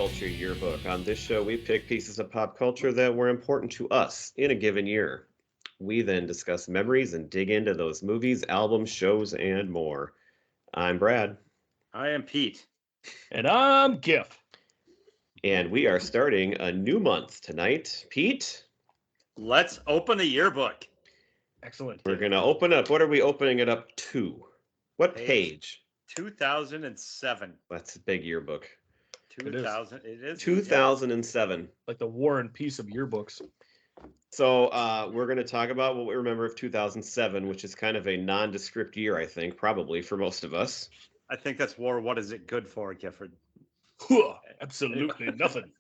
Culture Yearbook. On this show, we pick pieces of pop culture that were important to us in a given year. We then discuss memories and dig into those movies, albums, shows, and more. I'm Brad, I am Pete. And I'm Gif. and we are starting a new month tonight. Pete, Let's open the yearbook. Excellent. we're going to open up. What are we opening it up to? What page? 2007. That's a big yearbook. 2000. It is. 2007. Like the War and Peace of yearbooks. So we're going to talk about what we remember of 2007, which is kind of a nondescript year, I think, probably for most of us. I think that's war. What is it good for, Gifford? Absolutely nothing.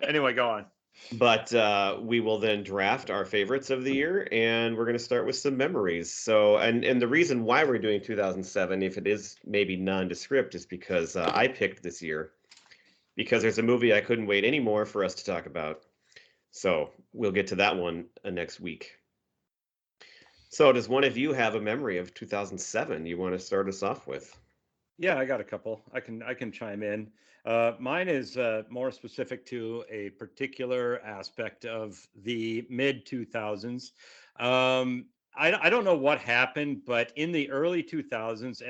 Anyway, go on. But we will then draft our favorites of the year, and we're going to start with some memories. So, and the reason why we're doing 2007, if it is maybe nondescript, is because I picked this year because there's a movie I couldn't wait anymore for us to talk about. So we'll get to that one next week. So does one of you have a memory of 2007 you want to start us off with? Yeah, I got a couple. I can chime in. Mine is more specific to a particular aspect of the mid 2000s. I don't know what happened, but in the early 2000s,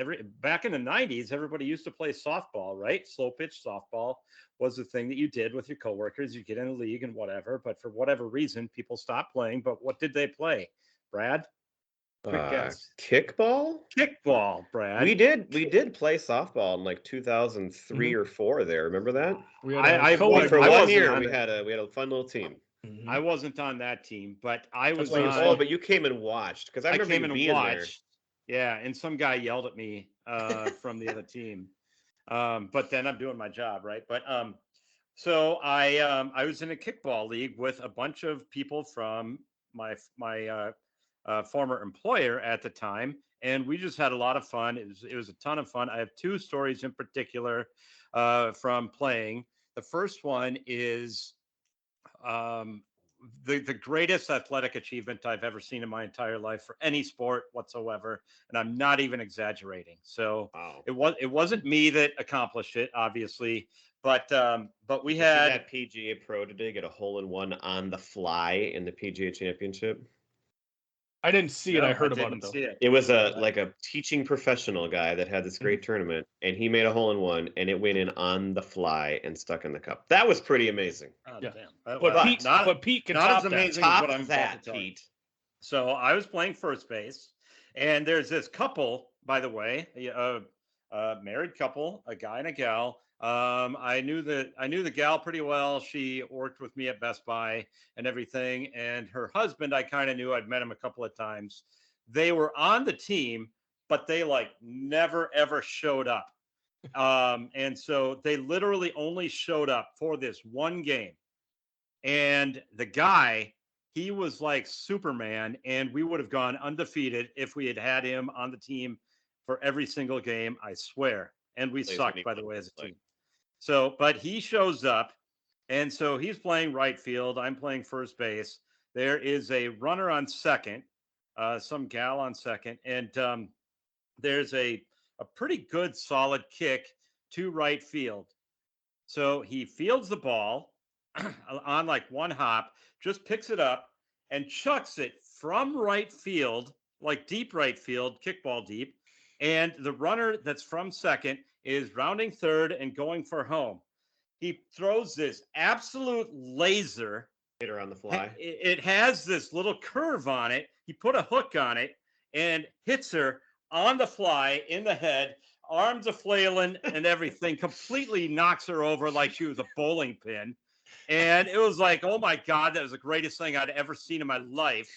back in the 90s, everybody used to play softball, right? Slow pitch softball was the thing that you did with your coworkers. You get in a league and whatever, but for whatever reason, people stopped playing. But what did they play? Brad? Quick guess. Kickball? Kickball, Brad. We did play softball in like 2003 or 4 there. Remember that? We had For I one wasn't year on we it. had a fun little team. I wasn't on that team, but I was why you're on. Oh, but you came and watched because I I remember came you and being watched. Yeah, and some guy yelled at me from the other team. But then I'm doing my job, right? But so I was in a kickball league with a bunch of people from my former employer at the time, and we just had a lot of fun. It was a ton of fun. I have two stories in particular from playing. The first one is the greatest athletic achievement I've ever seen in my entire life for any sport whatsoever, and I'm not even exaggerating. So Wow. it wasn't me that accomplished it, obviously, but we Was he had that PGA Pro today get a hole-in-one on the fly in the PGA Championship? I didn't see it. No, I heard about didn't it though. see it. It was a teaching professional guy that had this Mm-hmm. great tournament, and he made a hole-in-one, and it went in on the fly and stuck in the cup. That was pretty amazing. Oh, Yeah. damn. But Pete can not top as that. amazing as Top what I'm about that, to tell you. Pete. So I was playing first base, and there's this couple, by the way, a married couple, a guy and a gal. I knew the gal pretty well. She worked with me at Best Buy and everything. And her husband, I kind of knew. I'd met him a couple of times. They were on the team, but they like never ever showed up. And so they literally only showed up for this one game. And the guy, he was like Superman, and we would have gone undefeated if we had had him on the team for every single game, I swear. And we Plays sucked, when he by the way, wants as to a play. team. So, but he shows up, and so he's playing right field. I'm playing first base. There is a runner on second, some gal on second, and there's a pretty good solid kick to right field. So he fields the ball on like one hop, just picks it up and chucks it from right field, like deep right field, kickball deep. And the runner that's from second is rounding third and going for home. He throws this absolute laser. Hit her on the fly. It has this little curve on it. He put a hook on it and hits her on the fly in the head, arms a flailing and everything, completely knocks her over like she was a bowling pin. And it was like, oh my God, that was the greatest thing I'd ever seen in my life.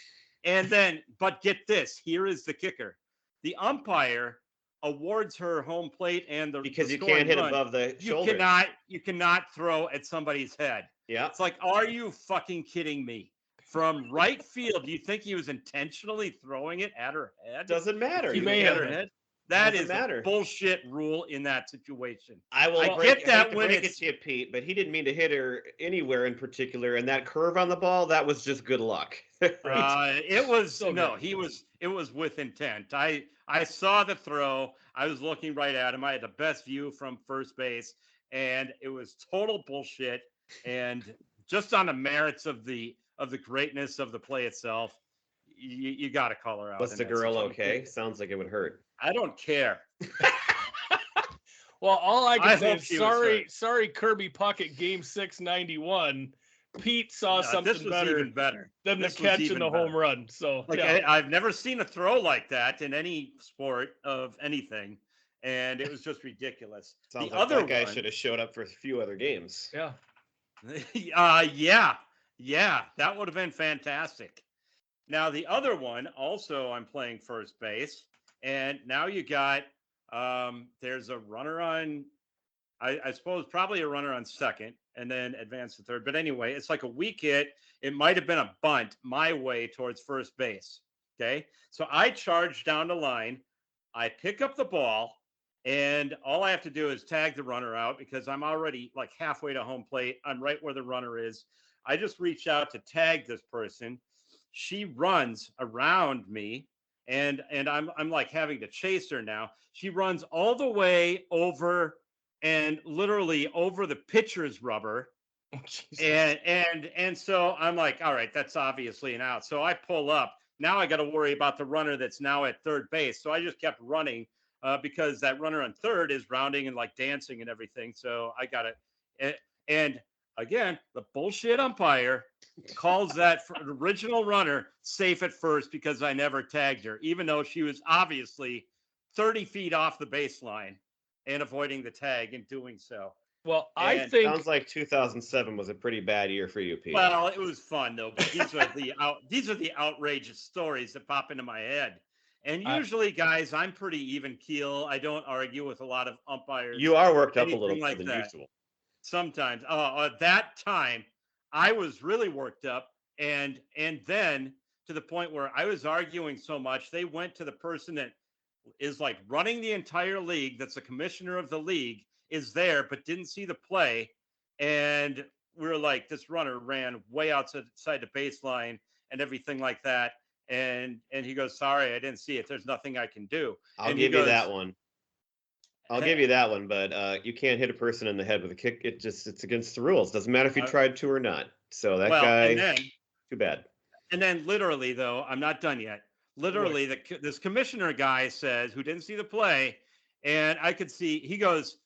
And then, but get this, here is the kicker. The umpire awards her home plate and Because the you scoring can't hit run. above the You shoulders. cannot throw at somebody's head. Yeah. It's like, are you fucking kidding me? From right field, do you think he was intentionally throwing it at her head? Doesn't matter. He You may can't- have Her been. head? That Doesn't is matter. a bullshit rule in that situation. I will I break, get that hate to when break it it's- to you, Pete, but he didn't mean to hit her anywhere in particular. And that curve on the ball, that was just good luck. It was So no, good. it was with intent. I saw the throw. I was looking right at him. I had the best view from first base, and it was total bullshit. And just on the merits of the greatness of the play itself, you got to call her out. Was the girl okay? Sounds like it would hurt. I don't care. Well, all I can say hope is she was sorry, Kirby Puckett Game 6 91. Pete saw something this was better, even better than the This was catch even and the better. home run. So Like yeah. I've never seen a throw like that in any sport of anything, and it was just ridiculous. Sounds The like other that guy one, should have showed up for a few other games. Yeah. yeah, that would have been fantastic. Now the other one, also I'm playing first base, and now you got there's a runner on, I suppose probably a runner on second, and then advance to third. But anyway, it's like a weak hit. It might have been a bunt my way towards first base. Okay, so I charge down the line, I pick up the ball, and all I have to do is tag the runner out because I'm already like halfway to home plate. I'm right where the runner is. I just reach out to tag this person. She runs around me, and I'm like having to chase her now. She runs all the way over and literally over the pitcher's rubber. And so I'm like, all right, that's obviously an out. So I pull up. Now I got to worry about the runner that's now at third base. So I just kept running because that runner on third is rounding and like dancing and everything. So I got it. And again, the bullshit umpire calls that original runner safe at first because I never tagged her, even though she was obviously 30 feet off the baseline and avoiding the tag and doing so. Well, I think sounds like 2007 was a pretty bad year for you, Pete. Well, it was fun though. But these are the outrageous stories that pop into my head. And usually, guys, I'm pretty even keel. I don't argue with a lot of umpires. You are worked up a little like more than that. usual. Sometimes. At that time, I was really worked up, and then to the point where I was arguing so much, they went to the person that is like running the entire league. That's the commissioner of the league. Is there, but didn't see the play. And we were like, this runner ran way outside the baseline and everything like that. And he goes, sorry, I didn't see it. There's nothing I can do. I'll give you that one. I'll give you that one, but you can't hit a person in the head with a kick. It's against the rules. Doesn't matter if you tried to or not. So that guy, too bad. And then literally, though, I'm not done yet. Literally, this commissioner guy says, who didn't see the play, and I could see, he goes,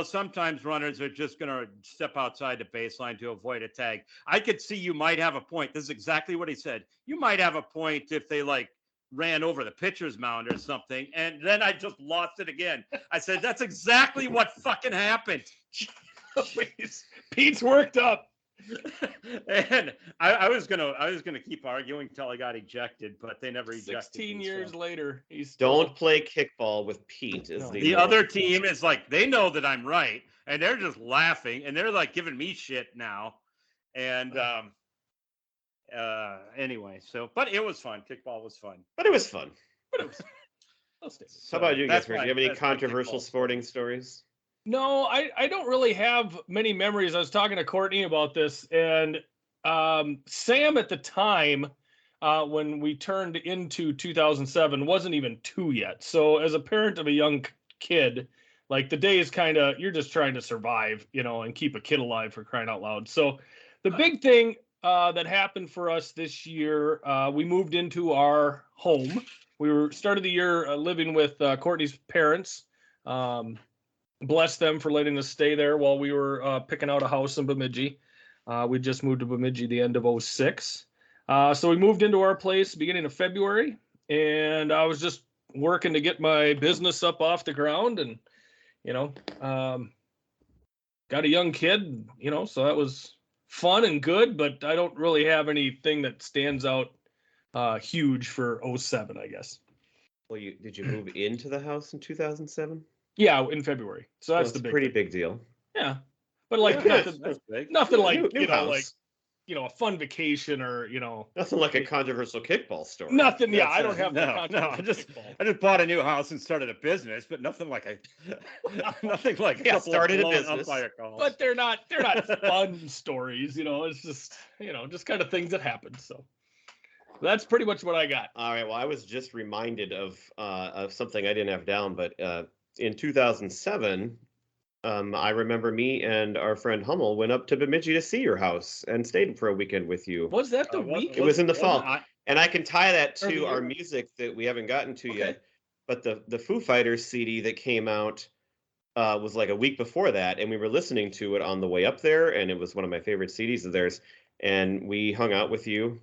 sometimes runners are just going to step outside the baseline to avoid a tag. I could see you might have a point. This is exactly what he said. You might have a point if they ran over the pitcher's mound or something. And then I just lost it again. I said, that's exactly what fucking happened. Pete's worked up. And I was gonna keep arguing until I got ejected, but they never ejected 16 years later, he's don't play kickball with Pete. The other team is like, they know that I'm right, and they're just laughing, and they're like giving me shit now. And anyway, but it was fun. Kickball was fun. But it was fun. So how about you, Guthrie? Do you have any that's controversial sporting stories? No, I don't really have many memories. I was talking to Courtney about this, and Sam at the time, when we turned into 2007, wasn't even 2 yet. So as a parent of a young kid, like the day is kind of, you're just trying to survive, and keep a kid alive, for crying out loud. So the big thing that happened for us this year, we moved into our home. We started the year living with Courtney's parents. Bless them for letting us stay there while we were picking out a house in Bemidji. We just moved to Bemidji the end of 2006. So we moved into our place beginning of February, and I was just working to get my business up off the ground, and got a young kid, so that was fun and good, but I don't really have anything that stands out huge for 2007, I guess. Well, did you move into the house in 2007? Yeah, in February. So that's the pretty big deal. Yeah, but nothing like new house. A fun vacation or nothing like a controversial kickball story. Nothing. Yeah, I don't have I just bought a new house and started a business, but nothing like nothing like started a business. But they're not fun stories. It's just just kind of things that happen. So that's pretty much what I got. All right. Well, I was just reminded of something I didn't have down, but in 2007, I remember me and our friend Hummel went up to Bemidji to see your house and stayed for a weekend with you. Was that the What week? It was in the wasn't fall. I? And I can tie that Or the to our year? music that we haven't gotten to Okay. yet. But the Foo Fighters CD that came out was like a week before that, and we were listening to it on the way up there, and it was one of my favorite CDs of theirs. And we hung out with you,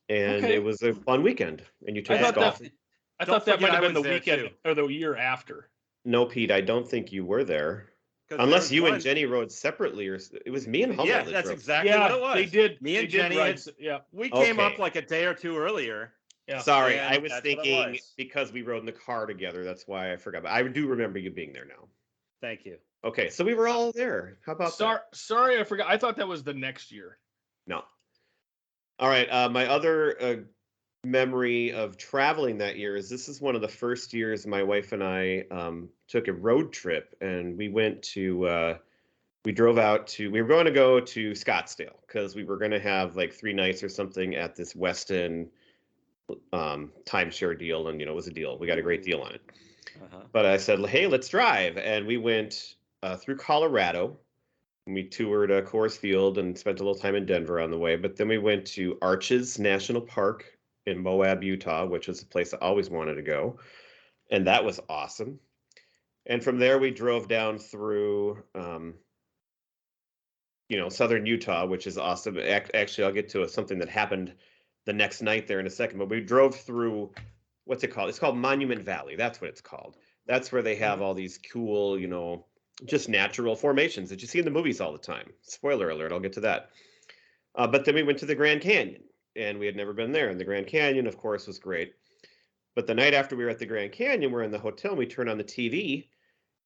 and it Okay. was a fun weekend. And you I took us thought that golfing. I Don't thought that forget might have I been the was there weekend too, or the year after. No, Pete, I don't think you were there. because there Unless was you and one. Jenny rode separately, or it was me and Hummel Yeah, that that's drove. exactly what Yeah, it was. they did. Me They and did Jenny ride. had, Yeah, we came up Okay. like a day or two earlier, yeah. Sorry, I and was that's what it thinking was. because we rode in the car together. That's why I forgot. But I do remember you being there now. Thank you. Okay, so we were all there. How about that? Sorry, I forgot. I thought that was the next year. No. All right. My other memory of traveling that year is this is one of the first years my wife and I took a road trip, and we went to we drove out to we were going to go to Scottsdale because we were going to have like 3 nights or something at this Westin timeshare deal, and it was a deal. We got a great deal on it. Uh-huh. But I said, hey, let's drive, and we went through Colorado. And we toured Coors Field and spent a little time in Denver on the way. But then we went to Arches National Park in Moab, Utah, which is a place I always wanted to go, and that was awesome. And from there, we drove down through southern Utah, which is awesome. Actually, I'll get to something that happened the next night there in a second. But we drove through, what's it called? It's called Monument Valley. That's what it's called. That's where they have all these cool, just natural formations that you see in the movies all the time. Spoiler alert, I'll get to that. But then we went to the Grand Canyon, and we had never been there. And the Grand Canyon, of course, was great. But the night after we were at the Grand Canyon, we're in the hotel, and we turn on the TV,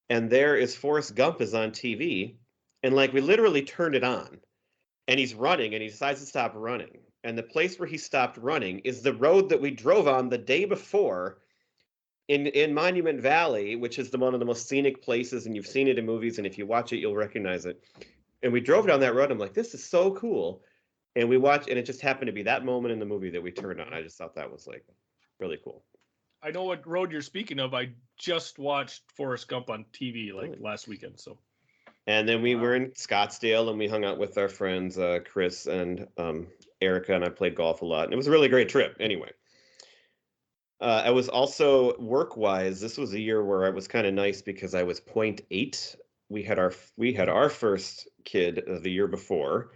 and there is Forrest Gump is on TV. And like we literally turned it on, and he's running, and he decides to stop running. And the place where he stopped running is the road that we drove on the day before in Monument Valley, which is one of the most scenic places, and you've seen it in movies, and if you watch it, you'll recognize it. And we drove down that road. I'm like, this is so cool. And we watched, and it just happened to be that moment in the movie that we turned on. I just thought that was like really cool. I know what road you're speaking of. I just watched Forrest Gump on TV like Really? last weekend. So. And then we Wow. were in Scottsdale, and we hung out with our friends Chris and Erica, and I played golf a lot. And it was a really great trip. Anyway, I was also work-wise. This was a year where I was kind of nice because I was 0.8. We had our first kid the year before,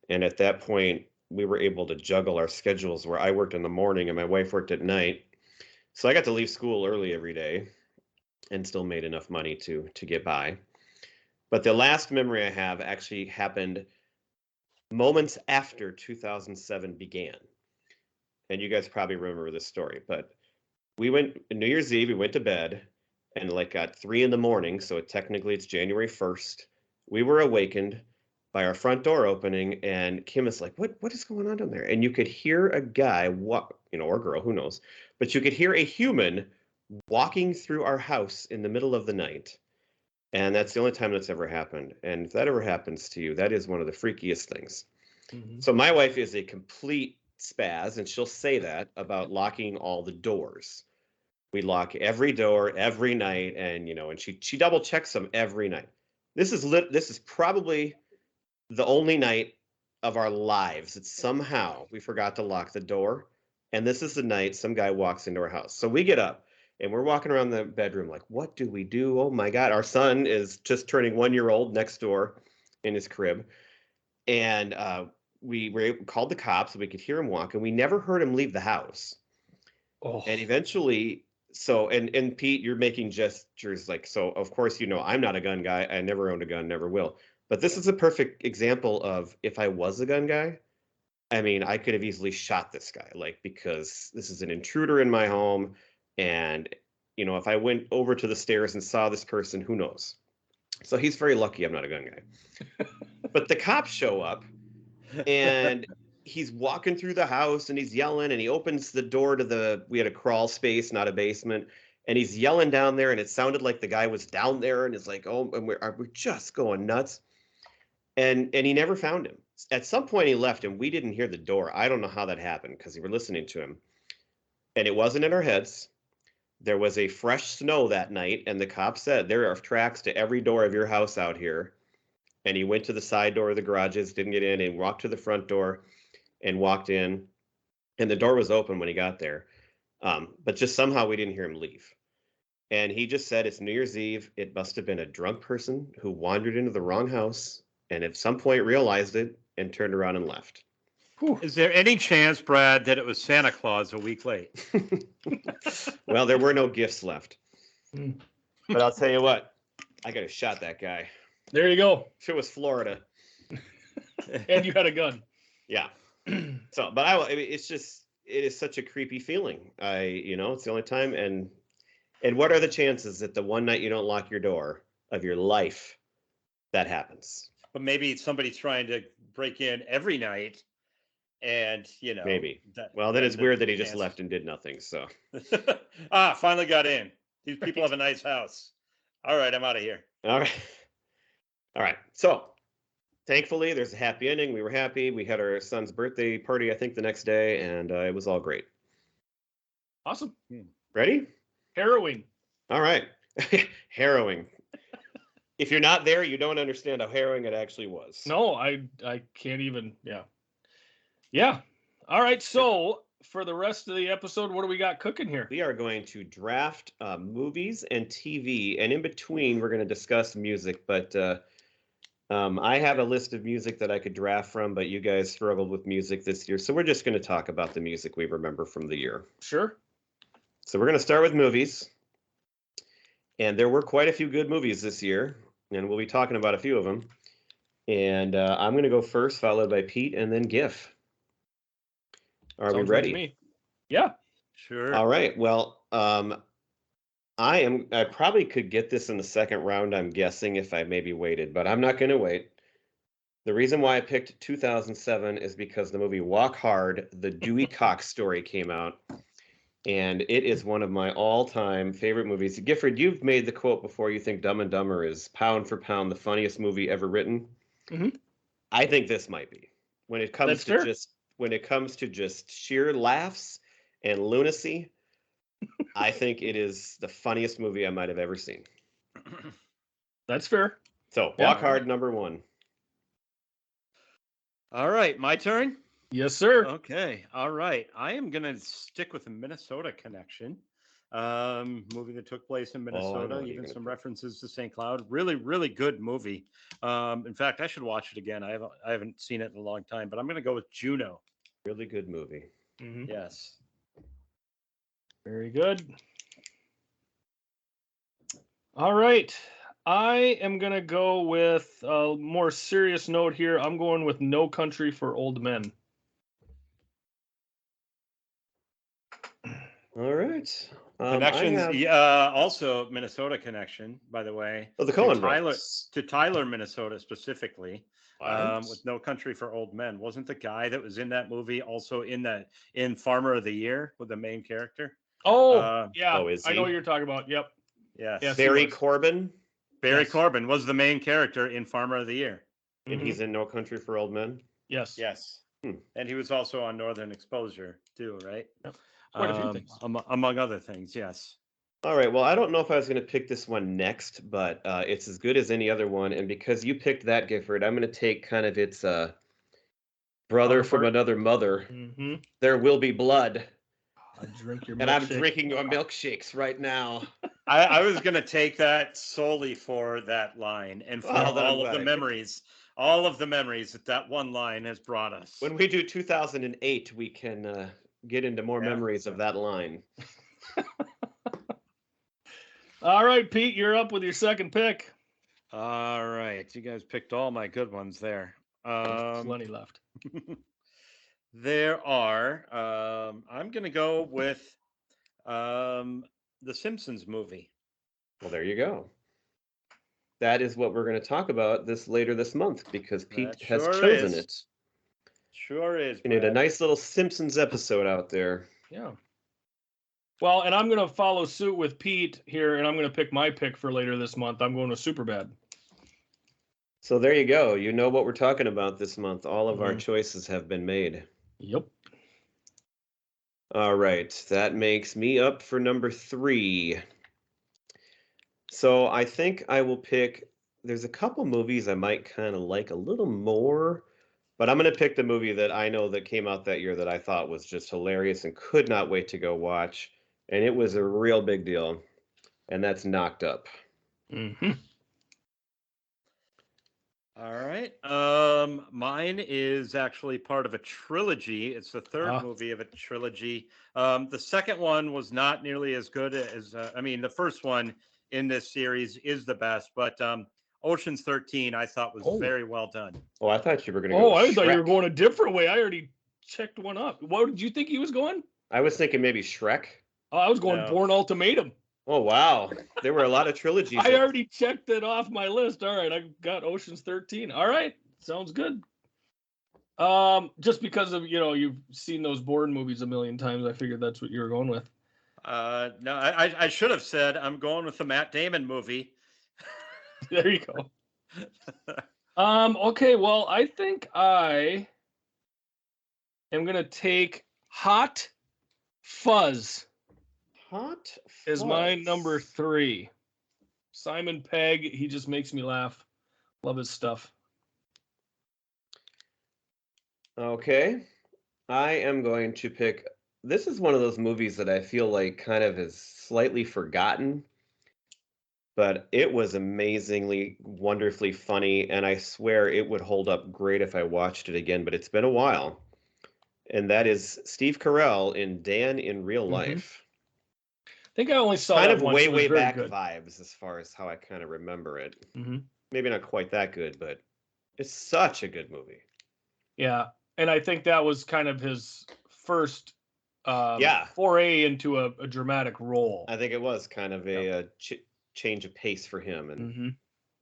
and at that point we were able to juggle our schedules where I worked in the morning and my wife worked at night. So I got to leave school early every day, and still made enough money to get by. But the last memory I have actually happened moments after 2007 began. And you guys probably remember this story, but we went New Year's Eve, we went to bed, and like at 3 a.m, so technically it's January 1st, we were awakened by our front door opening, and Kim is like, what is going on down there? And you could hear a guy walk, or girl, who knows, but you could hear a human walking through our house in the middle of the night. And that's the only time that's ever happened. And if that ever happens to you, that is one of the freakiest things. Mm-hmm. So my wife is a complete spaz, and she'll say that about locking all the doors. We lock every door every night, and and she double checks them every night. This is probably the only night of our lives that somehow we forgot to lock the door. And this is the night some guy walks into our house. So we get up, and we're walking around the bedroom like, what do we do? Oh my God. Our son is just turning 1-year-old next door in his crib. And we called the cops so we could hear him walk, and we never heard him leave the house. Oh. And eventually, so, and Pete, you're making gestures like, so of course, I'm not a gun guy. I never owned a gun, never will. But this is a perfect example of if I was a gun guy, I mean, I could have easily shot this guy, like, because this is an intruder in my home. And, if I went over to the stairs and saw this person, who knows? So he's very lucky I'm not a gun guy. But the cops show up, and he's walking through the house, and he's yelling, and he opens the door to we had a crawl space, not a basement. And he's yelling down there, and it sounded like the guy was down there, and it's like, oh, and we're just going nuts. And he never found him. At some point he left, and we didn't hear the door. I don't know how that happened because we were listening to him. And it wasn't in our heads. there was a fresh snow that night, and the cop said there are tracks to every door of your house out here. And he went to the side door of the garages, didn't get in, and walked to the front door and walked in, and the door was open when he got there. But just somehow we didn't hear him leave. And he just said it's New Year's Eve. It must have been a drunk person who wandered into the wrong house and at some point realized it and turned around and left. Whew. Is there any chance, Brad, that it was Santa Claus a week late? Well, there were no gifts left. Mm. But I'll tell you what, I could have shot that guy. There you go. If it was Florida. And you had a gun. Yeah. So, but I mean, it's just, it is such a creepy feeling. It's the only time. And what are the chances that the one night you don't lock your door of your life, that happens? But maybe somebody's trying to break in every night, and Maybe. Well, then it's weird that he just left and did nothing. So finally got in. These people have a nice house. All right, I'm out of here. all right. So thankfully, there's a happy ending. We were happy. We had our son's birthday party, I think, the next day, and it was all great. Awesome. Ready? Harrowing. All right. Harrowing. If you're not there, you don't understand how harrowing it actually was. No, I can't even. Yeah. All right. So for the rest of the episode, what do we got cooking here? We are going to draft movies and TV, and in between, we're going to discuss music. But I have a list of music that I could draft from, but you guys struggled with music this year, so we're just going to talk about the music we remember from the year. Sure. So we're going to start with movies, and there were quite a few good movies this year, and we'll be talking about a few of them. And I'm going to go first, followed by Pete, and then GIF. Are we Sounds good to ready? me. Yeah. Sure. All right. Well, I probably could get this in the second round, I'm guessing, if I maybe waited, but I'm not going to wait. The reason why I picked 2007 is because the movie Walk Hard, the Dewey Cox story, came out. And it is one of my all-time favorite movies. Gifford, you've made the quote before. You think Dumb and Dumber is pound for pound the funniest movie ever written. Mhm. I think this might be. When it comes to just sheer laughs and lunacy, I think it is the funniest movie I might have ever seen. That's fair. So, Yeah. Walk Hard, number one. All right, my turn. Yes, sir. Okay. All right. I am going to stick with the Minnesota connection. Movie that took place in I know Minnesota, what you're even gonna some pick. references to St. Cloud. Really, really good movie. In fact, I should watch it again. I haven't seen it in a long time, but I'm going to go with Juno. Really good movie. Mhm. Yes. Very good. All right. I am going to go with a more serious note here. I'm going with No Country for Old Men. All right. Connections. Also Minnesota connection, by the way. Oh, the to Coen Tyler, brothers. to Tyler, Minnesota specifically. What? With No Country for Old Men. Wasn't the guy that was in that movie also in Farmer of the Year with the main character? Oh, yeah. Oh, is I know he? what you're talking about. Yep. Yes. Yes. Barry he was. Corbin, Barry Yes. Corbin was the main character in Farmer of the Year. and Mhm. he's in No Country for Old Men. Yes. Yes. Hmm. And he was also on Northern Exposure too, right? Yep. Quite a few things. Among other things, yes. All right. Well, I don't know if I was going to pick this one next, but it's as good as any other one. And because you picked that, Gifford, I'm going to take kind of its brother from Counterpart. another mother. Mm-hmm. There Will Be Blood. I drink your And I'm milkshake. drinking your milkshakes right now. I was going to take that solely for that line and for Well, then I'm all of glad the I did. memories that one line has brought us. When we do 2008, we can get into more Yeah. memories of that line. All right, Pete, you're up with your second pick. All right, you guys picked all my good ones there. There's plenty left. There are. I'm going to go with the Simpsons movie. Well, there you go. That is what we're going to talk about later this month because Pete That has sure chosen is. it. Sure is. You need a Brad. nice little Simpsons episode out there. Yeah. Well, and I'm going to follow suit with Pete here, and I'm going to pick my pick for later this month. I'm going with Superbad. So there you go. You know what we're talking about this month. All of our Mhm. choices have been made. Yep. All right, that makes me up for number 3. So I think I will pick. There's a couple movies I might kind of like a little more, but I'm going to pick the movie that I know that came out that year that I thought was just hilarious and could not wait to go watch. And it was a real big deal. And that's Knocked Up. Mm-hmm. All right. Mine is actually part of a trilogy. It's the third movie of a trilogy. The second one was not nearly as good as, I mean, the first one in this series is the best, but Ocean's 13 I thought was very well done. Oh, I thought you were going to go. I thought you were Shrek. going a different way. I already checked one up. What did you think he was going? I was thinking maybe Shrek. Oh, I was going No. Bourne Ultimatum. Oh, wow. There were a lot of trilogies. I already checked it off my list. All right, I got Ocean's 13. All right, sounds good. Just because of, you've seen those Bourne movies a million times, I figured that's what you were going with. No, I should have said I'm going with the Matt Damon movie. There you go. Okay, well, I think I am gonna take Hot Fuzz. Hot Is my Fuzz. number 3. Simon Pegg, he just makes me laugh. Love his stuff. Okay. I am going to pick. This is one of those movies that I feel like kind of is slightly forgotten, but it was amazingly, wonderfully funny, and I swear it would hold up great if I watched it again, but it's been a while. And that is Steve Carell in Dan in Real Life. I think I only saw Kind that of once. It was way very back good. vibes as far as how I kind of remember it. Mm-hmm. Maybe not quite that good, but it's such a good movie. Yeah, and I think that was kind of his first foray into a dramatic role. I think it was kind of a change of pace for him and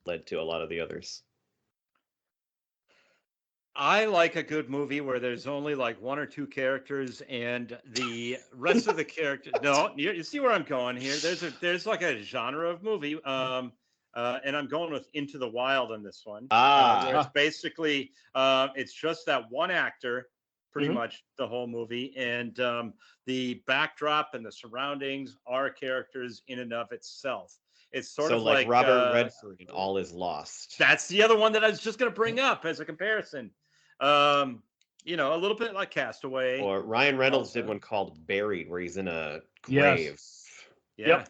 led to a lot of the others. I like a good movie where there's only like one or two characters and the rest of the characters. No, you see where I'm going here. There's like a genre of movie. And I'm going with Into the Wild on this one. Where it's basically it's just that one actor pretty much the whole movie, and the backdrop and the surroundings are characters in and of itself. It's sort of like Robert Redford in All Is Lost. That's the other one that I was just going to bring up as a comparison. A little bit like Castaway. Or Ryan Reynolds did one called Buried, where he's in a grave. Yes. Yeah.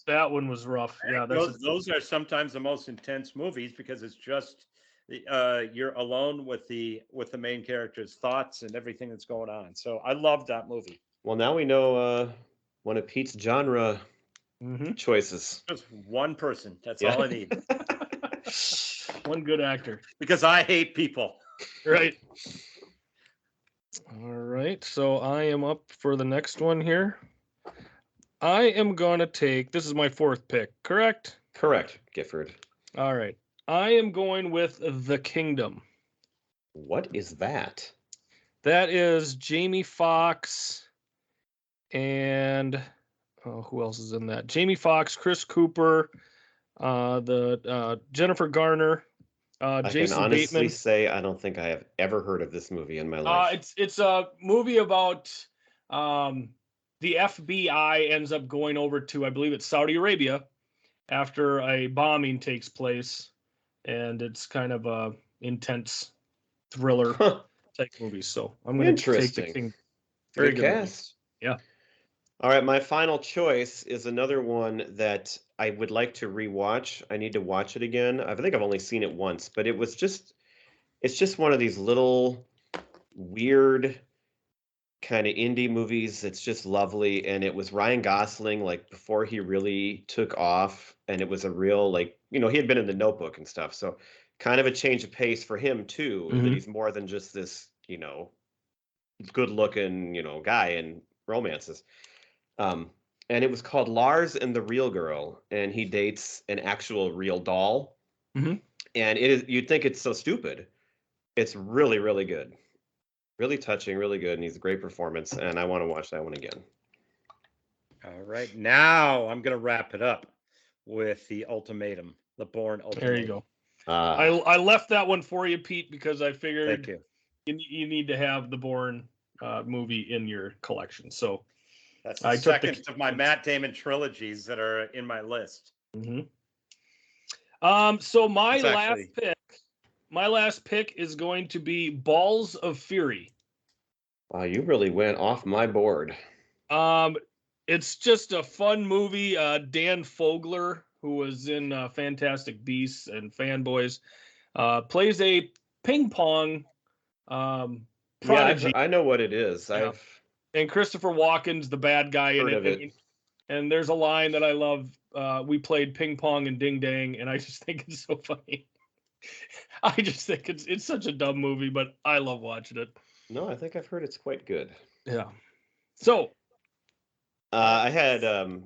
That one was rough. Yeah, those are sometimes the most intense movies because it's just you're alone with the main character's thoughts and everything that's going on. So I love that movie. Well, now we know one of Pete's genre choices. Just one person. That's all I need. One good actor. Because I hate people. Right. All right. So I am up for the next one here. I am going to take, this is my 4th pick, correct? Correct, Gifford. All right. I am going with The Kingdom. What is that? That is Jamie Foxx and who else is in that? Jamie Foxx, Chris Cooper, the Jennifer Garner, Jason I can honestly Bateman. say I don't think I have ever heard of this movie in my life. It's a movie about the FBI ends up going over to, I believe it's Saudi Arabia, after a bombing takes place, and it's kind of a intense thriller type movie. So I'm going to take The Kingdom. Very good cast. Yeah. All right, my final choice is another one that I would like to rewatch. I need to watch it again. I think I've only seen it once, but it's just one of these little weird kind of indie movies. It's just lovely, and it was Ryan Gosling like before he really took off, and it was a real he had been in The Notebook and stuff, so kind of a change of pace for him too. That he's more than just this good looking guy in romances. And it was called Lars and the Real Girl, and he dates an actual real doll. And you'd think it's so stupid. It's really, really good. Really touching, really good, and he's a great performance, and I want to watch that one again. All right, now I'm going to wrap it up with the Ultimatum, the Bourne Ultimatum. There you go. I left that one for you, Pete, because I figured you need to have the Bourne movie in your collection. So That's the I took the. second of my Matt Damon trilogies that are in my list. Mhm. So my It's actually last pick is going to be Balls of Fury. Wow, you really went off my board. It's just a fun movie. Dan Fogler, who was in Fantastic Beasts and Fanboys, plays a ping pong prodigy. I know what it is. Yeah. I've And Christopher Walken's the bad guy in heard it. of it. And there's a line that I love. We played ping pong and ding dang, and I just think it's so funny. I just think it's such a dumb movie, but I love watching it. No, I think I've heard it's quite good. Yeah. So I had a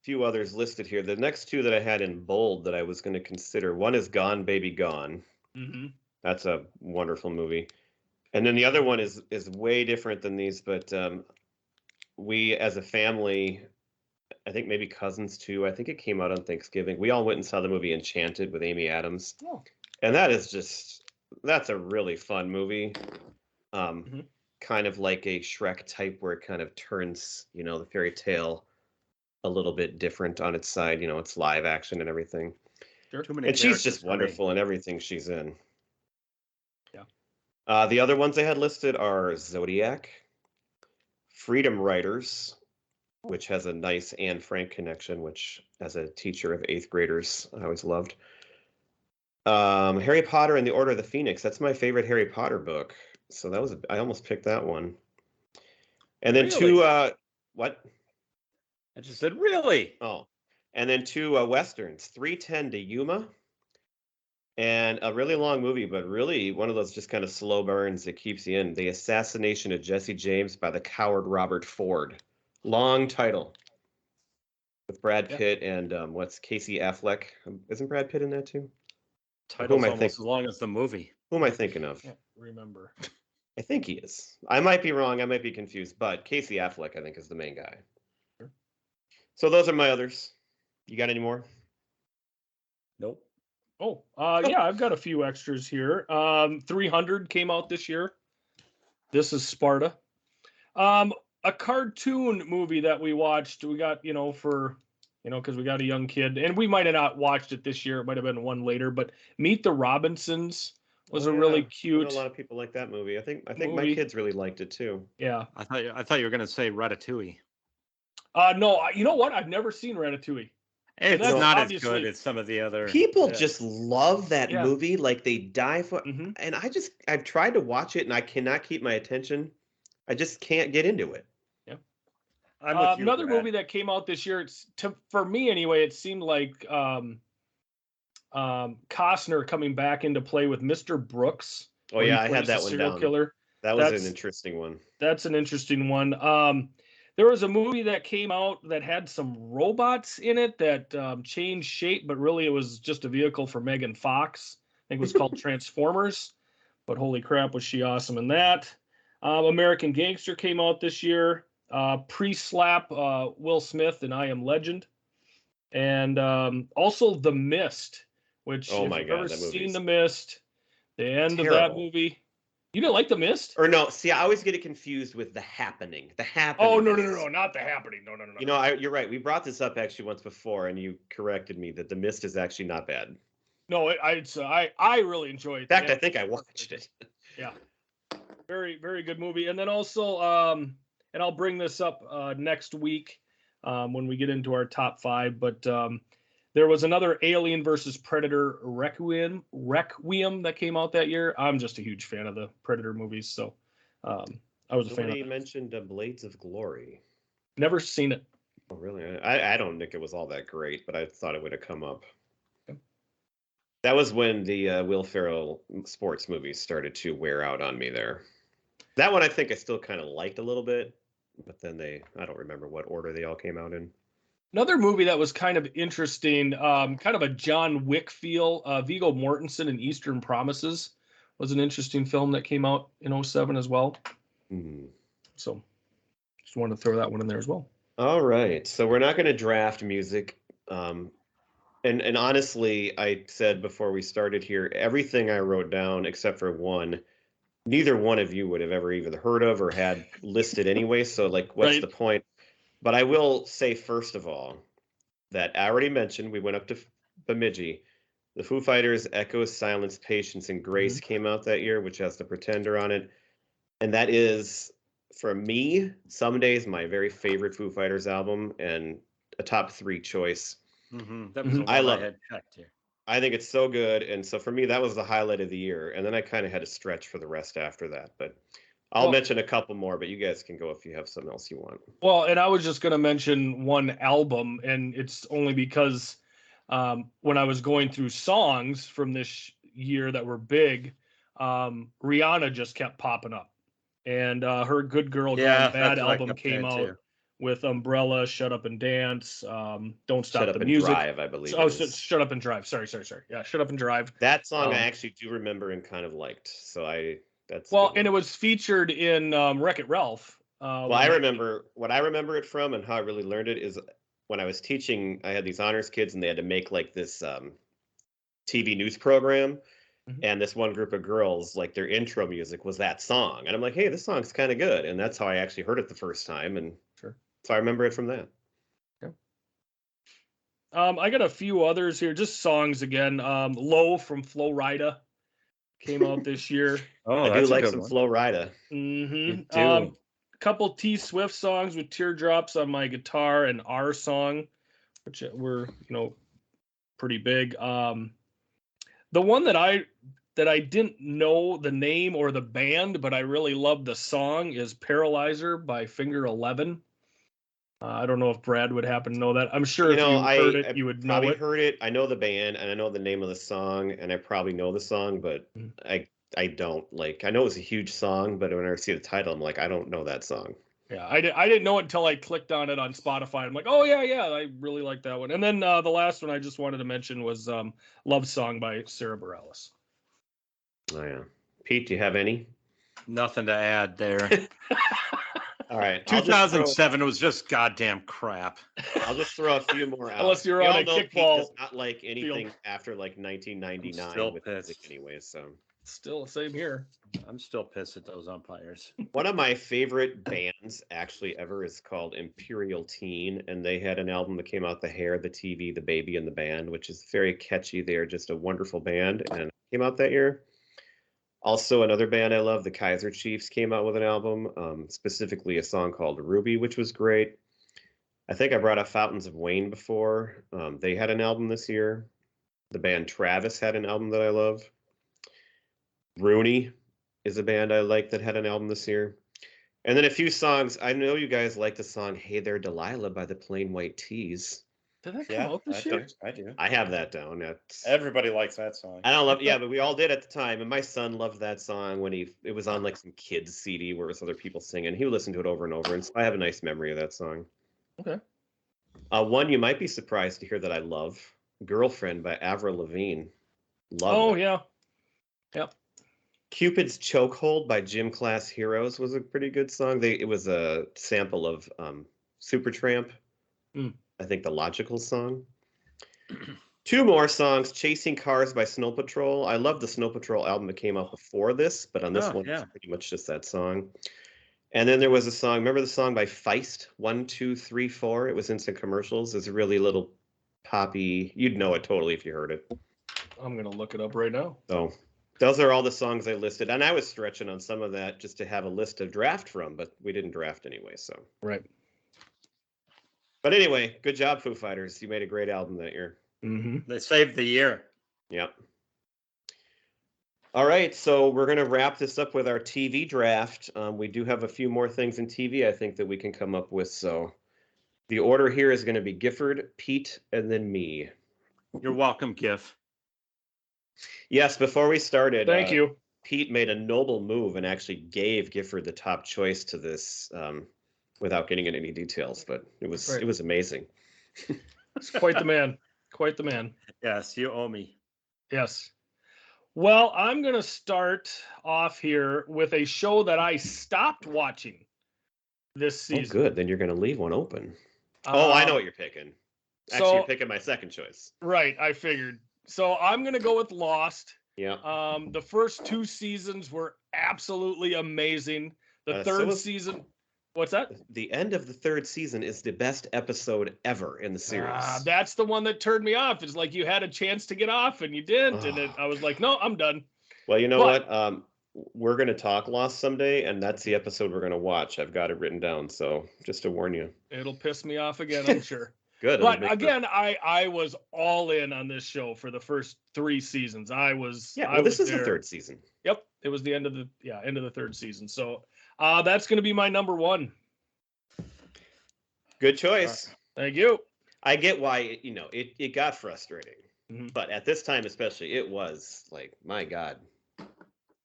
few others listed here. The next two that I had in bold that I was going to consider. One is Gone Baby Gone. mhm. That's a wonderful movie. And then the other one is way different than these, but we as a family, I think maybe cousins too. I think it came out on Thanksgiving. We all went and saw the movie Enchanted with Amy Adams. Oh. And that's a really fun movie. Kind of like a Shrek type where it kind of turns, the fairy tale a little bit different on its side. It's live action and everything. Sure. Too many And she's characters just for me. wonderful in everything she's in. Yeah. The other ones I had listed are Zodiac, Freedom Writers, which has a nice Anne Frank connection, which as a teacher of 8th graders, I always loved. Harry Potter and the Order of the Phoenix. That's my favorite Harry Potter book. So I almost picked that one. And then Really? what? I just said, really? Oh, and then two Westerns, 3:10 to Yuma, and a really long movie, but really one of those just kind of slow burns that keeps you in. The Assassination of Jesse James by the coward Robert Ford. Long title. With Brad Pitt and what's Casey Affleck? Isn't Brad Pitt in that too? Title's am I almost as long as the movie. Who am I thinking of? Can't remember. I think he is. I might be wrong. I might be confused, but Casey Affleck, I think, is the main guy. Sure. So those are my others. You got any more? Nope. Oh, yeah, I've got a few extras here. 300 came out this year. This is Sparta. A cartoon movie that we watched. We got, because we got a young kid, and we might have not watched it this year. It might have been one later, but Meet the Robinsons was a really cute. I know a lot of people like that movie. I think my movie. kids really liked it too. Yeah. I thought you were gonna say Ratatouille. No, you know what? I've never seen Ratatouille. It's that's not as obviously- good as some of the other. People just love that Yeah. movie, like they die for. Mhm. And I've tried to watch it, and I cannot keep my attention. I just can't get into it. I'm with you, Another Brad. movie that came out this year. For me anyway, it seemed like Costner coming back into play with Mr. Brooks. Oh where yeah, he I had plays that a one serial down. killer. That was That's- an interesting one. That's an interesting one. There was a movie that came out that had some robots in it that changed shape, but really it was just a vehicle for Megan Fox. I think it was called Transformers. But holy crap, was she awesome in that? American Gangster came out this year. Pre-slap Will Smith and I Am Legend. And also The Mist, which Oh if my you've God, ever that seen movie's The Mist, the end of that terrible. movie. You didn't like The Mist? Or no, see, I always get it confused with The Happening. The Happening. Oh, no, not The Happening. No. You're right. We brought this up actually once before, and you corrected me that The Mist is actually not bad. No, I really enjoyed it. In fact, I think I watched it. Yeah. Very, very good movie. And then also, and I'll bring this up next week when we get into our top 5, but there was another Alien versus Predator Requiem that came out that year. I'm just a huge fan of the Predator movies, so I was a fan of Somebody it. mentioned Blades of Glory. Never seen it. Oh, really? I don't think it was all that great, but I thought it would have come up. Okay. That was when the Will Ferrell sports movies started to wear out on me there. That one I think I still kind of liked a little bit, but then I don't remember what order they all came out in. Another movie that was kind of interesting, kind of a John Wick feel, Viggo Mortensen and Eastern Promises was an interesting film that came out in 2007 as well. So just wanted to throw that one in there as well. All right. So we're not going to draft music. And honestly, I said before we started here, everything I wrote down except for one, neither one of you would have ever even heard of or had listed anyway. So, like, what's Right. the point? But I will say, first of all, that I already mentioned we went up to Bemidji. The Foo Fighters' Echoes, Silence, Patience, and Grace came out that year, which has The Pretender on it. And that is, for me, some days my very favorite Foo Fighters album and a top 3 choice. That was the I one I love had checked here. I think it's so good. And so for me, that was the highlight of the year. And then I kind of had to stretch for the rest after that. But I'll Well- mention a couple more, but you guys can go if you have something else you want. Well, and I was just going to mention one album, and it's only because when I was going through songs from this year that were big, Rihanna just kept popping up. And her Good Girl Yeah, Gone Bad that's what I album kept came saying, out too. with Umbrella, Shut Up and Dance, Don't Stop Shut the Up and Music. Drive, I believe. Oh, it is. Shut Up and Drive. Sorry. Yeah, Shut Up and Drive. That song I actually do remember and kind of liked. So that's a well, good and it one. was featured in Wreck-It Ralph. Well, I remember what I remember it from and how I really learned it is when I was teaching, I had these honors kids and they had to make like this TV news program. And this one group of girls, like their intro music was that song. And I'm like, hey, this song's kind of good. And that's how I actually heard it the first time. And Sure. So I remember it from that. Yeah. I got a few others here, just songs again. Low from Flo Rida came out this year. Oh, I do that's a like good some one. Flo Rida. You do. Couple T Swift songs with Teardrops on My Guitar and Our Song, which were, pretty big. The one that I didn't know the name or the band, but I really loved the song is Paralyzer by Finger 11. I don't know if Brad would happen to know that. I'm sure if you heard it, you would know probably it. heard it. I know the band and I know the name of the song and I probably know the song, but I don't I know it's a huge song, but when I see the title, I'm like, I don't know that song. Yeah, I didn't know it until I clicked on it on Spotify. I'm like, oh yeah, I really like that one. And then the last one I just wanted to mention was Love Song by Sarah Bareilles. Oh yeah. Pete, do you have any? Nothing to add there. All right. 2007 was just goddamn crap. I'll just throw a few more out. Unless you're on a Pete kickball does not like anything after like 1999 still with pissed. music anyway, so. Still same here. I'm still pissed at those umpires. One of my favorite bands actually ever is called Imperial Teen, and they had an album that came out, The Hair, the TV, the Baby, and the Band, which is very catchy. They're just a wonderful band, and came out that year. Also, another band I love, the Kaiser Chiefs, came out with an album, specifically a song called Ruby, which was great. I think I brought up Fountains of Wayne before. They had an album this year. The band Travis had an album that I love. Rooney is a band I like that had an album this year. And then a few songs. I know you guys like the song Hey There Delilah by the Plain White Tees. Did that come out this year? I do. I have that down. Everybody likes that song. I don't love but we all did at the time. And my son loved that song when it was on like some kids CD where it was other people singing. He would listen to it over and over. And so I have a nice memory of that song. Okay. One you might be surprised to hear that I love, Girlfriend by Avril Lavigne. Love that. Yeah. Yep. Cupid's Chokehold by Gym Class Heroes was a pretty good song. It was a sample of Supertramp. I think the Logical song. Two more songs, Chasing Cars by Snow Patrol. I love the Snow Patrol album that came out before this, but on this one, it's pretty much just that song. And then there was a song, remember the song by Feist, 1, 2, 3, 4? It was in some commercials. It's a really little poppy, you'd know it totally if you heard it. I'm going to look it up right now. So those are all the songs I listed. And I was stretching on some of that just to have a list to draft from, but we didn't draft anyway, so. Right. But anyway, good job, Foo Fighters. You made a great album that year. They saved the year. Yep. All right, so we're going to wrap this up with our TV draft. We do have a few more things in TV I think that we can come up with. So the order here is going to be Gifford, Pete, and then me. You're welcome, Giff. Yes, before we started, thank you. Pete made a noble move and actually gave Gifford the top choice to this without getting into any details, but it was amazing. It's quite the man. Quite the man. Yes, you owe me. Yes. Well, I'm going to start off here with a show that I stopped watching this season. Oh, good. Then you're going to leave one open. I know what you're picking. Actually, you're picking my second choice. Right. I figured. So I'm going to go with Lost. Yeah. The first 2 seasons were absolutely amazing. The So third was season, what's that? the end of the third season is the best episode ever in the series. That's the one that turned me off. It's like you had a chance to get off and you didn't, and Oh. I was like, no, I'm done. Well, you know But- what? We're going to talk Lost someday, and that's the episode we're going to watch. I've got it written down, so just to warn you. It'll piss me off again, I'm sure. Good. it'll But make for- again, I was all in on this show for the first 3 seasons. I was yeah. I Well, this was is the there. third season. Yep, it was the end of the third season. So that's going to be my number 1. Good choice. Thank you. I get why it got frustrating, Mhm. but at this time especially, it was like, my God,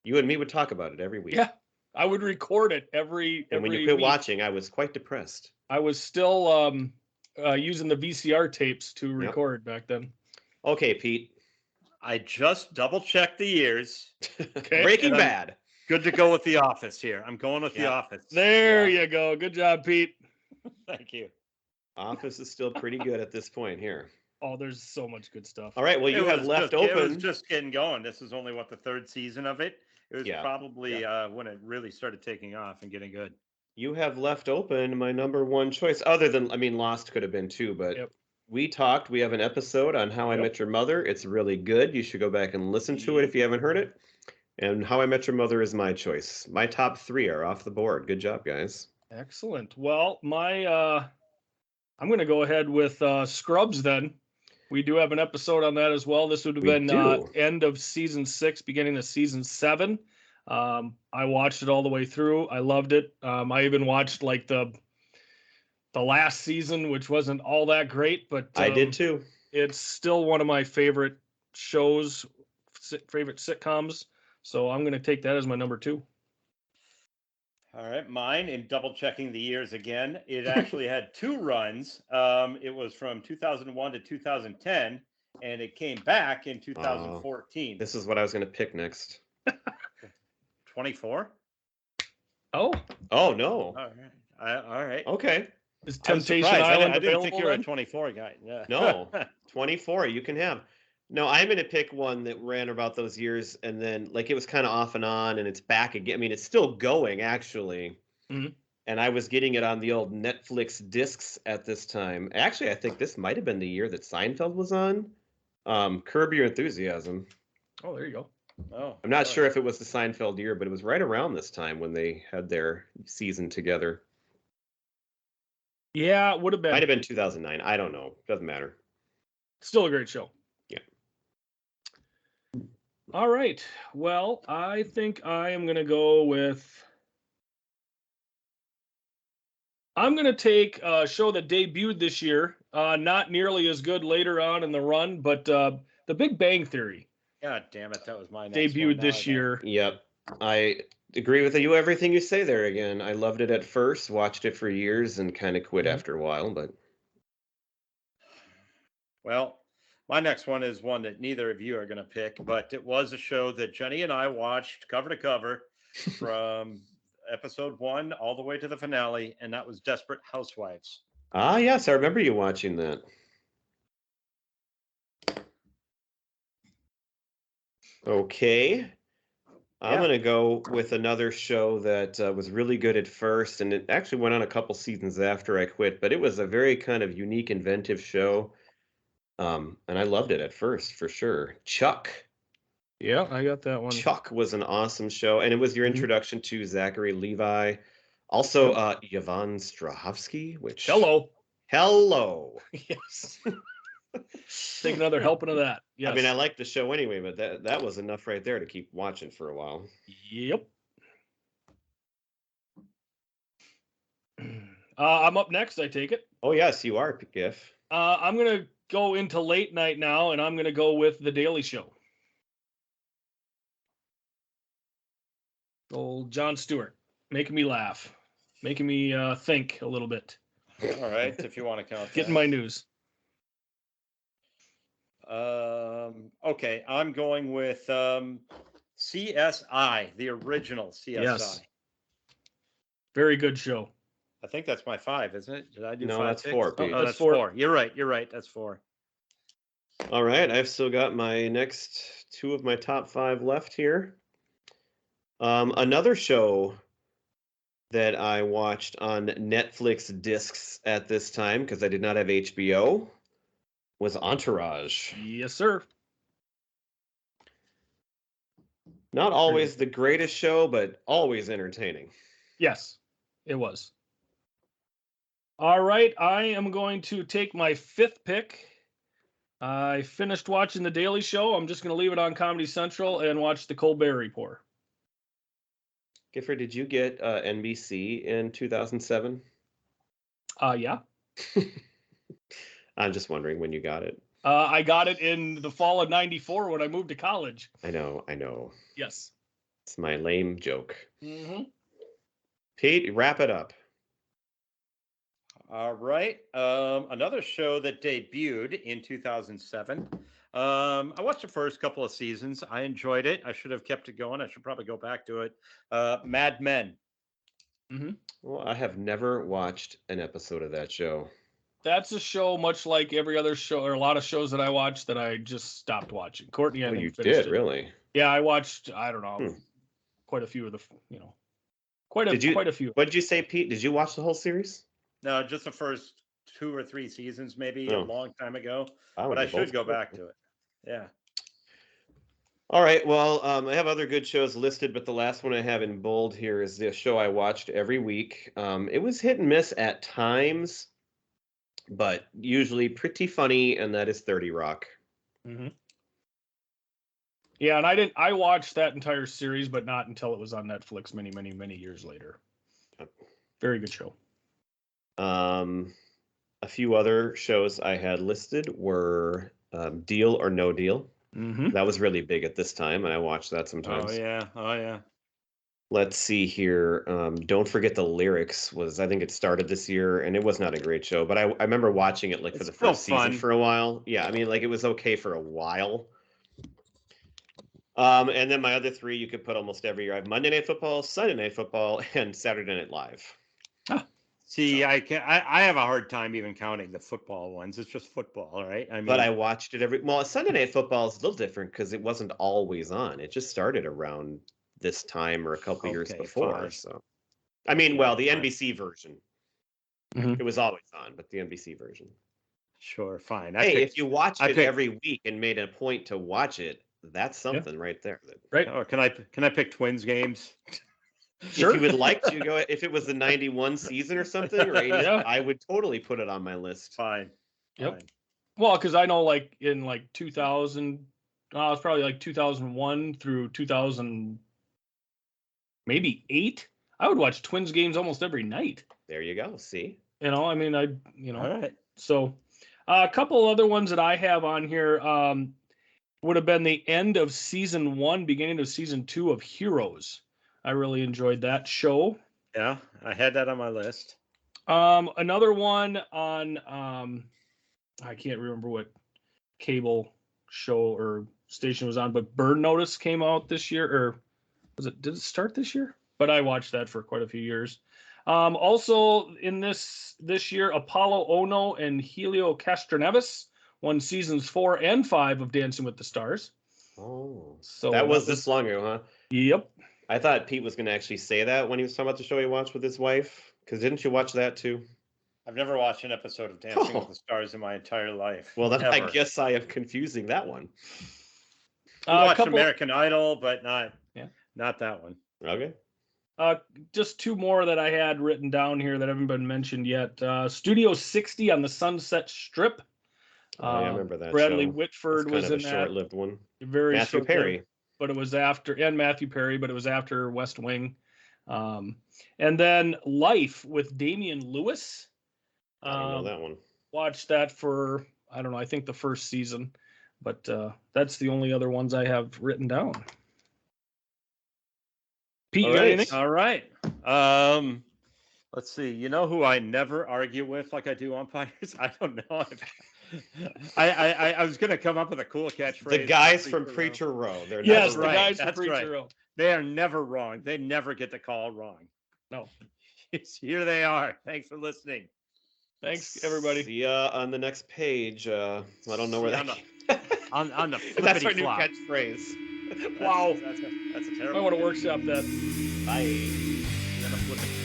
you and me would talk about it every week. Yeah, I would record it every. And when you every quit week. watching, I was quite depressed. I was still using the VCR tapes to record back then. Okay, Pete. I just double checked the years. Okay. Breaking And I'm- Bad. Good to go with The Office here. I'm going with The Yeah. Office. There Yeah. you go. Good job, Pete. Thank you. Office is still pretty good at this point here. Oh, there's so much good stuff. All right. Well, you have left It was open. just getting going. This is only the third season of it. It was Yeah. probably when it really started taking off and getting good. You have left open my number 1 choice. Other than, I mean, Lost could have been too, but Yep. we talked. We have an episode on How I Yep. Met Your Mother. It's really good. You should go back and listen to it if you haven't heard it. And How I Met Your Mother is my choice. My top 3 are off the board. Good job, guys. Excellent. Well, I'm going to go ahead with Scrubs then. We do have an episode on that as well. This would have We been do. end of season 6, beginning of season 7. I watched it all the way through. I loved it. I even watched like the last season, which wasn't all that great, but I did too. It's still one of my favorite shows, favorite sitcoms. So I'm going to take that as my number 2. All right, mine, in double checking the years again, it actually had 2 runs. It was from 2001 to 2010, and it came back in 2014. This is what I was going to pick next. 24? Oh, Oh, no. All right. All right. Okay. is I was Temptation surprised. Island I didn't think available you were a then? 24 guy. Yeah. No. 24 you can have. No, I'm going to pick one that ran about those years, and then like it was kind of off and on, and it's back again. I mean, it's still going actually. Mhm. And I was getting it on the old Netflix discs at this time. Actually, I think this might have been the year that Seinfeld was on. Curb Your Enthusiasm. Oh, there you go. Oh, I'm not sure if it was the Seinfeld year, but it was right around this time when they had their season together. Yeah, it would have been. Might have been 2009. I don't know. Doesn't matter. Still a great show. Yeah. All right. Well, I think I am going to go with. I'm going to take a show that debuted this year. Not nearly as good later on in the run, but The Big Bang Theory God damn it. That was my next debuted one. this year. Yep. I agree with you. Everything you say there again. I loved it at first, watched it for years, and kind of quit Mhm. after a while. But Well, my next one is one that neither of you are going to pick, but it was a show that Jenny and I watched cover to cover from episode 1 all the way to the finale, and that was Desperate Housewives. yes, I remember you watching that. Okay. I'm Yeah. going to go with another show that was really good at first, and it actually went on a couple seasons after I quit, but it was a very kind of unique, inventive show. And I loved it at first, for sure. Chuck. Yeah, I got that one. Chuck was an awesome show, and it was your Mhm. introduction to Zachary Levi. Also, Yvonne Strahovski, which... Hello. Hello. Yes. Take another helping of that. Yes. I mean, I liked the show anyway, but that was enough right there to keep watching for a while. Yep. I'm up next, I take it. Oh, yes, you are, Giff. I'm going to go into late night now, and I'm going to go with The Daily Show. Old Jon Stewart, making me laugh, making me think a little bit, All right, if you want to count getting that. my news. Okay, I'm going with CSI, the original CSI. Yes. Very good show. I think that's my 5, isn't it? Did I do No, 5 that's picks? 4, Oh, Pete. that's That's 4. 4. You're right. That's 4. All right, I've still got my next two of my top five left here. Another show that I watched on Netflix discs at this time because I did not have HBO was Entourage. Yes, sir. Not always the greatest show, but always entertaining. Yes, it was. All right, I am going to take my fifth pick. I finished watching The Daily Show. I'm just going to leave it on Comedy Central and watch The Colbert Report. Gifford, did you get NBC in 2007? Yeah. I'm just wondering when you got it. I got it in the fall of '94 when I moved to college. I know. Yes. It's my lame joke. Mm-hmm. Pete, wrap it up. All right. Another show that debuted in 2007. I watched the first couple of seasons. I enjoyed it. I should have kept it going. I should probably go back to it. Mad Men. Mm-hmm. Well, I have never watched an episode of that show. That's a show, much like every other show or a lot of shows that I watch, that I just stopped watching. Courtney, I Oh, think, you finished did, it. really? Yeah, I watched. I don't know, quite a few of the, quite a few. What did you say, Pete? Did you watch the whole series? No, just the first 2 or 3 seasons, maybe a long time ago. But I should go back to it. Yeah. All right. Well, I have other good shows listed, but the last one I have in bold here is the show I watched every week. It was hit and miss at times, but usually pretty funny, and that is 30 Rock. Mm-hmm. Yeah, and I watched that entire series, but not until it was on Netflix many years later. Very good show. A few other shows I had listed were Deal or No Deal. Mm-hmm. That was really big at this time, and I watched that sometimes. Oh yeah. Let's see here. Don't Forget the Lyrics I think it started this year, and it was not a great show, but I remember watching it for the first season for a while. Yeah, I mean, it was okay for a while. And then my other three you could put almost every year. I have Monday Night Football, Sunday Night Football, and Saturday Night Live. See, I have a hard time even counting the football ones. It's just football, right? I mean, but I watched it Sunday Night Football is a little different because it wasn't always on. It just started around this time or a couple years before. Fine. So, I mean, the NBC version. Mm-hmm. It was always on, but the NBC version. Sure, fine. If you watched it every week and made a point to watch it, that's something right there. Right? Or can I pick Twins games? Sure. If you would like to go, if it was the 91 season or something, or 80, I would totally put it on my list. Fine. Yep. Fine. Well, because I know, in 2000, it's probably 2001 through 2000, maybe 8. I would watch Twins games almost every night. There you go. See. I mean, All right. So, a couple other ones that I have on here would have been the end of season 1, beginning of season 2 of Heroes. I really enjoyed that show. Yeah, I had that on my list. Another one on I can't remember what cable show or station was on, but Burn Notice came out this year, or did it start this year? But I watched that for quite a few years. Also in this year, Apollo Ono and Helio Castroneves won seasons 4 and 5 of Dancing with the Stars. Oh, so that was this long ago, huh? Yep. I thought Pete was going to actually say that when he was talking about the show he watched with his wife. Because didn't you watch that too? I've never watched an episode of Dancing with the Stars in my entire life. Well, then I guess I am confusing that one. I watched American Idol, but not that one. Okay. Just two more that I had written down here that haven't been mentioned yet. Studio 60 on the Sunset Strip. I remember that. Bradley show. Whitford was in that. Short-lived one. Very Matthew Perry. But it was after, and Matthew Perry, but it was after West Wing. And then Life with Damian Lewis. I don't know that one. Watched that for, I don't know, I think the first season. But that's the only other ones I have written down. Pete, you got anything? All right. Let's see. You know who I never argue with like I do umpires? I don't know. I was going to come up with a cool catchphrase. The guys from Preacher Row. The guys from Preacher Row. They are never wrong. They never get the call wrong. No. Here they are. Thanks for listening. Thanks, everybody. See ya on the next page. I don't know where See that ya came. on the That's our flippity new flop. catchphrase. Wow. That's a I terrible. want to workshop that. Bye. Then a flippity.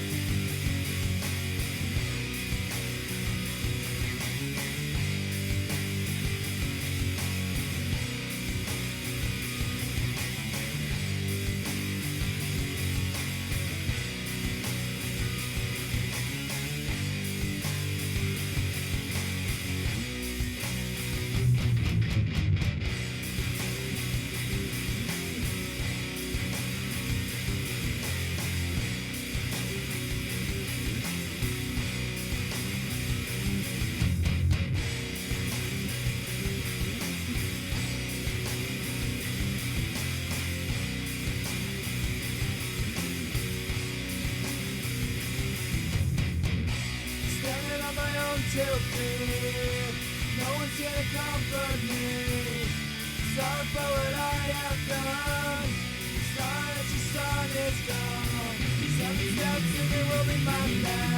Standing on my own 2 feet. No one's here to comfort me. Sorry for what I have done. It's not that your son is gone. 7 steps and it will be my last.